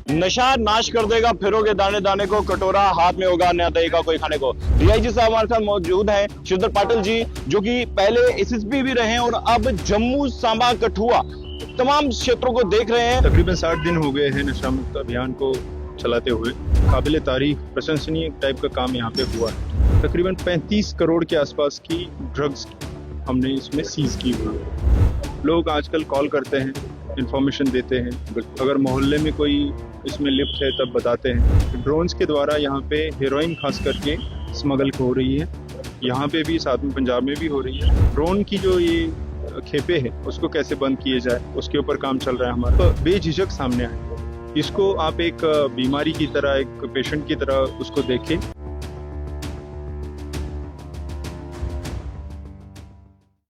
नशा नाश कर देगा, फिरोगे दाने दाने को, कटोरा हाथ में होगा न देगा कोई खाने को। डीआईजी साहब हमारे साथ मौजूद हैं, शिवदर पाटिल जी, जो कि पहले एसएसपी भी रहे हैं और अब जम्मू, सांबा, कठुआ तमाम क्षेत्रों को देख रहे हैं। तकरीबन 60 दिन हो गए हैं नशा मुक्त अभियान को चलाते हुए। काबिल तारीफ प्रशंसनीय टाइप का काम यहाँ पे हुआ है। तकरीबन 35 करोड़ के आसपास की ड्रग्स हमने इसमें सीज की हुई है। लोग आजकल कॉल करते हैं, इंफॉर्मेशन देते हैं, अगर मोहल्ले में कोई इसमें लिप्त है तब बताते हैं। ड्रोन्स के द्वारा यहाँ पे हेरोइन खास करके स्मगल हो रही है, यहाँ पे भी, साथ में पंजाब में भी हो रही है। ड्रोन की जो ये खेपे है उसको कैसे बंद किए जाए उसके ऊपर काम चल रहा है हमारा। तो बेझिझक सामने आए, इसको आप एक बीमारी की तरह, एक पेशेंट की तरह उसको देखें।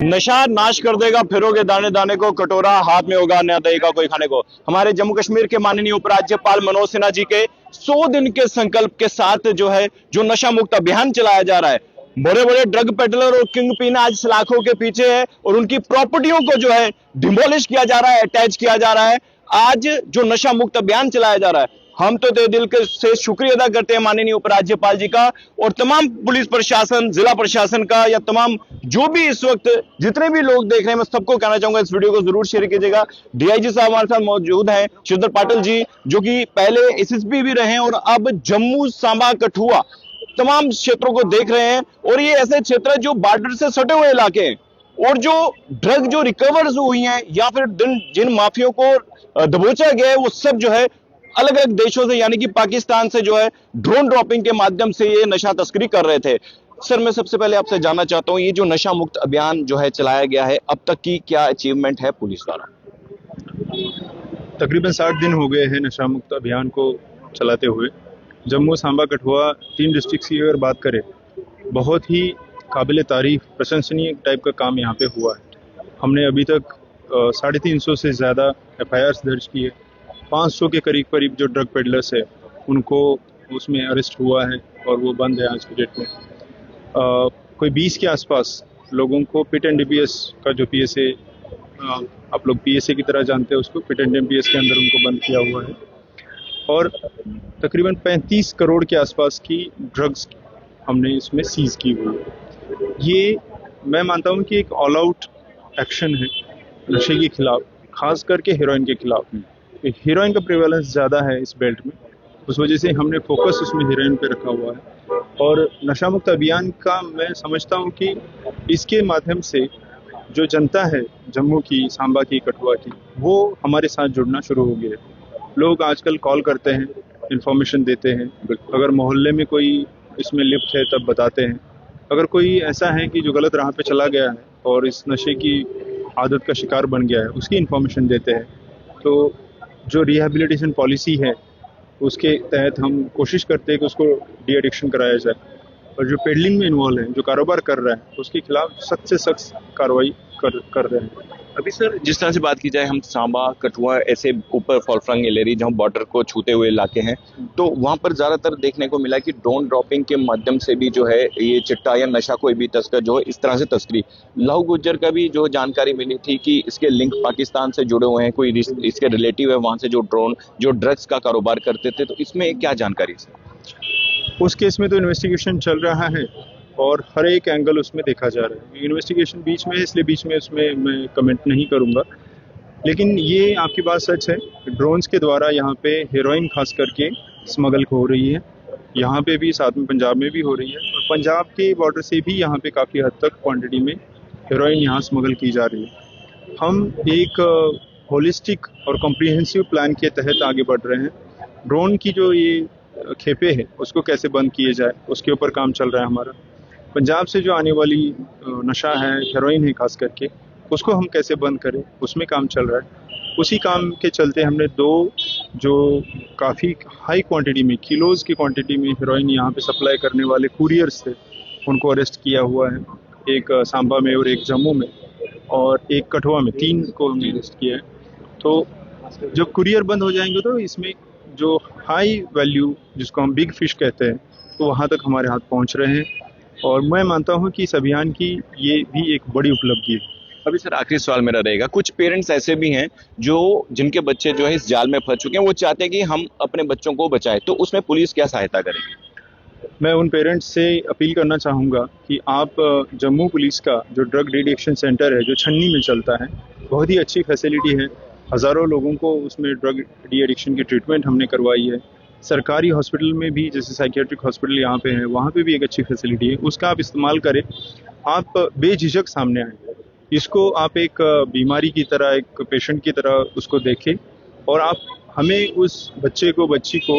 नशा नाश कर देगा, फिरोगे दाने दाने को, कटोरा हाथ में होगा न देगा कोई खाने को। हमारे जम्मू कश्मीर के माननीय उपराज्यपाल मनोज सिन्हा जी के 100 दिन के संकल्प के साथ जो नशा मुक्त अभियान चलाया जा रहा है, बड़े बड़े ड्रग पेडलर और किंग पिन आज सलाखों के पीछे है और उनकी प्रॉपर्टियों को डिमोलिश किया जा रहा है, अटैच किया जा रहा है। आज जो नशा मुक्त अभियान चलाया जा रहा है, हम तो दिल से शुक्रिया अदा करते हैं माननीय उपराज्यपाल जी का और तमाम पुलिस प्रशासन, जिला प्रशासन का, या तमाम जो भी इस वक्त जितने भी लोग देख रहे हैं, मैं सबको कहना चाहूंगा इस वीडियो को जरूर शेयर कीजिएगा। डीआईजी साहब हमारे साथ मौजूद हैं, शिवदर पाटिल जी, जो कि पहले एसएसपी भी रहे हैं और अब जम्मू, सांबा, कठुआ तमाम क्षेत्रों को देख रहे हैं। और ये ऐसे क्षेत्र है जो बॉर्डर से सटे हुए इलाके हैं और जो ड्रग जो रिकवर्स हुई हैं या फिर जिन माफियों को दबोचा गया है, वो सब अलग अलग देशों से, यानी कि पाकिस्तान से ड्रोन ड्रॉपिंग के माध्यम से ये नशा तस्करी कर रहे थे। सर, मैं सबसे पहले आपसे जानना चाहता हूं, ये जो नशा मुक्त अभियान चलाया गया है, अब तक की क्या अचीवमेंट है पुलिस द्वारा? तकरीबन 60 दिन हो गए हैं नशा मुक्त अभियान को चलाते हुए। जम्मू, सांबा, कठुआ 3 डिस्ट्रिक्ट की अगर बात करें, बहुत ही काबिल तारीफ प्रशंसनीय टाइप का काम यहाँ पे हुआ है। हमने अभी तक 350 से ज़्यादा FIRs दर्ज किए। 500 के करीब जो ड्रग पेडलर्स है उनको उसमें अरेस्ट हुआ है और वो बंद है आज की डेट में। कोई 20 के आसपास लोगों को पिट एंड DPS का जो PSA, आप लोग PSA की तरह जानते हैं उसको, पिट एंड DPS के अंदर उनको बंद किया हुआ है। और तकरीबन 35 करोड़ के आसपास की ड्रग्स हमने इसमें सीज की हुई है। ये मैं मानता हूँ कि एक ऑल आउट एक्शन है नशे के खिलाफ, खास करके हेरोइन के खिलाफ। हीरोइन का प्रिवेलेंस ज़्यादा है इस बेल्ट में, उस वजह से हमने फोकस उसमें हीरोइन पे रखा हुआ है। और नशा मुक्त अभियान का मैं समझता हूँ कि इसके माध्यम से जो जनता है जम्मू की, सांबा की, कठुआ की, वो हमारे साथ जुड़ना शुरू हो गया है। लोग आजकल कॉल करते हैं, इंफॉर्मेशन देते हैं, अगर मोहल्ले में कोई इसमें लिप्त है तब बताते हैं। अगर कोई ऐसा है कि जो गलत राह पे चला गया है और इस नशे की आदत का शिकार बन गया है, उसकी इंफॉर्मेशन देते हैं। तो जो रिहैबिलिटेशन पॉलिसी है उसके तहत हम कोशिश करते हैं कि उसको डी एडिक्शन कराया जाए। और जो पेडलिंग में इन्वॉल्व है, जो कारोबार कर रहा है, उसके खिलाफ सख्त से सख्त कार्रवाई कर रहे हैं। अभी सर, जिस तरह से बात की जाए, हम सांबा, कठुआ ऐसे ऊपर फॉलफ्रंग एलेरी जहाँ बॉर्डर को छूते हुए इलाके हैं, तो वहां पर ज्यादातर देखने को मिला कि ड्रोन ड्रॉपिंग के माध्यम से भी ये चिट्टा या नशा कोई भी तस्कर इस तरह से तस्करी। लहू गुज्जर का भी जानकारी मिली थी कि इसके लिंक पाकिस्तान से जुड़े हुए हैं, कोई इसके रिलेटिव है वहां से जो ड्रग्स का कारोबार करते थे, तो इसमें क्या जानकारी है? उस केस में तो इन्वेस्टिगेशन चल रहा है और हर एक एंगल उसमें देखा जा रहा है। इन्वेस्टिगेशन बीच में है, इसलिए बीच में उसमें मैं कमेंट नहीं करूंगा। लेकिन ये आपकी बात सच है, ड्रोन्स के द्वारा यहाँ पे हेरोइन खास करके स्मगल हो रही है, यहाँ पे भी, साथ में पंजाब में भी हो रही है। और पंजाब के बॉर्डर से भी यहाँ पे काफ़ी हद तक क्वांटिटी में हेरोइन यहाँ स्मगल की जा रही है। हम एक होलिस्टिक और कॉम्प्रिहेंसिव प्लान के तहत आगे बढ़ रहे हैं। ड्रोन की जो ये खेपे है उसको कैसे बंद किए जाए उसके ऊपर काम चल रहा है हमारा। पंजाब से जो आने वाली नशा है, हेरोइन है खास करके, उसको हम कैसे बंद करें, उसमें काम चल रहा है। उसी काम के चलते हमने 2 जो काफ़ी हाई क्वांटिटी में, किलोज़ की क्वांटिटी में हेरोइन यहाँ पे सप्लाई करने वाले कुरियर्स थे, उनको अरेस्ट किया हुआ है। एक सांबा में और एक जम्मू में और एक कठुआ में, 3 को हमने अरेस्ट किया है। तो जब कुरियर बंद हो जाएंगे तो इसमें जो हाई वैल्यू, जिसको हम बिग फिश कहते हैं, तो वहाँ तक हमारे हाथ पहुँच रहे हैं। और मैं मानता हूँ कि इस अभियान की ये भी एक बड़ी उपलब्धि है। अभी सर आखिरी सवाल मेरा रहेगा, कुछ पेरेंट्स ऐसे भी हैं जो जिनके बच्चे जो है इस जाल में फंस चुके हैं, वो चाहते हैं कि हम अपने बच्चों को बचाएं, तो उसमें पुलिस क्या सहायता करेगी? मैं उन पेरेंट्स से अपील करना चाहूँगा कि आप जम्मू पुलिस का जो ड्रग डिएडिक्शन सेंटर है जो छन्नी में चलता है, बहुत ही अच्छी फैसिलिटी है। हज़ारों लोगों को उसमें ड्रग डी एडिक्शन की ट्रीटमेंट हमने करवाई है। सरकारी हॉस्पिटल में भी, जैसे साइकियाट्रिक हॉस्पिटल यहाँ पे है, वहाँ पे भी एक अच्छी फैसिलिटी है, उसका आप इस्तेमाल करें। आप बेझिझक सामने आएँ, इसको आप एक बीमारी की तरह, एक पेशेंट की तरह उसको देखें और आप हमें उस बच्चे को, बच्ची को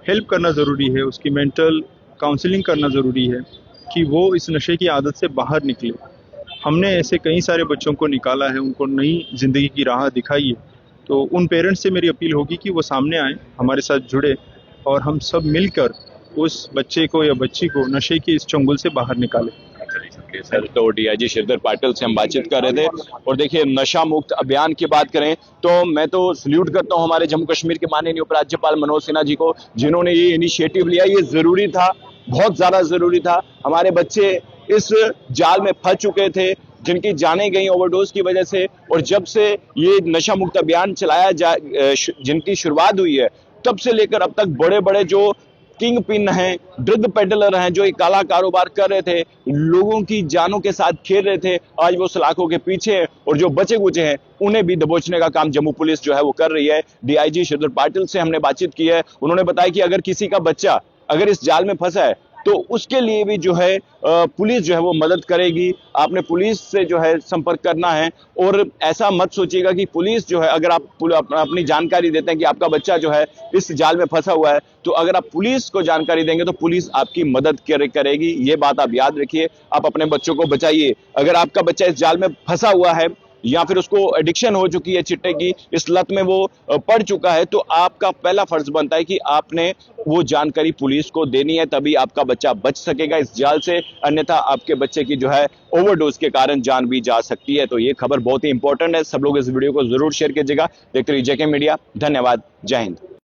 हेल्प करना ज़रूरी है, उसकी मेंटल काउंसलिंग करना ज़रूरी है कि वो इस नशे की आदत से बाहर निकले। हमने ऐसे कई सारे बच्चों को निकाला है, उनको नई ज़िंदगी की राह दिखाई है। तो उन पेरेंट्स से मेरी अपील होगी कि वो सामने आएँ, हमारे साथ जुड़े और हम सब मिलकर उस बच्चे को या बच्ची को नशे के इस चंगुल से बाहर निकालें। सर, तो डीआईजी श्रीधर पाटिल से हम बातचीत कर रहे थे। और देखिए, नशा मुक्त अभियान की बात करें तो मैं तो सल्यूट करता हूं हमारे जम्मू कश्मीर के माननीय उपराज्यपाल मनोज सिन्हा जी को, जिन्होंने ये इनिशिएटिव लिया। ये जरूरी था, बहुत ज्यादा जरूरी था। हमारे बच्चे इस जाल में फंस चुके थे, जिनकी जानें गई ओवरडोज की वजह से। और जब से ये नशा मुक्त अभियान जिनकी शुरुआत हुई है, तब से लेकर अब तक बड़े बड़े जो किंग पिन हैं, ड्रग पेडलर हैं, जो एक काला कारोबार कर रहे थे, लोगों की जानों के साथ खेल रहे थे, आज वो सलाखों के पीछे हैं। और जो बचे कुचे हैं, उन्हें भी दबोचने का काम जम्मू पुलिस जो है वो कर रही है। डीआईजी श्रीधर पाटिल से हमने बातचीत की है। उन्होंने बताया कि अगर किसी का बच्चा अगर इस जाल में फंसा है तो उसके लिए भी जो है पुलिस जो है वो मदद करेगी। आपने पुलिस से जो है संपर्क करना है। और ऐसा मत सोचिएगा कि पुलिस जो है, अगर आप अपनी जानकारी देते हैं कि आपका बच्चा जो है इस जाल में फंसा हुआ है, तो अगर आप पुलिस को जानकारी देंगे तो पुलिस आपकी मदद करेगी। ये बात आप याद रखिए। आप अपने बच्चों को बचाइए। अगर आपका बच्चा इस जाल में फंसा हुआ है या फिर उसको एडिक्शन हो चुकी है चिट्टे की, इस लत में वो पड़ चुका है, तो आपका पहला फर्ज बनता है कि आपने वो जानकारी पुलिस को देनी है, तभी आपका बच्चा बच सकेगा इस जाल से। अन्यथा आपके बच्चे की जो है ओवरडोज के कारण जान भी जा सकती है। तो ये खबर बहुत ही इंपॉर्टेंट है। सब लोग इस वीडियो को जरूर शेयर कीजिएगा। देखते रहिए जेके मीडिया। धन्यवाद। जय हिंद।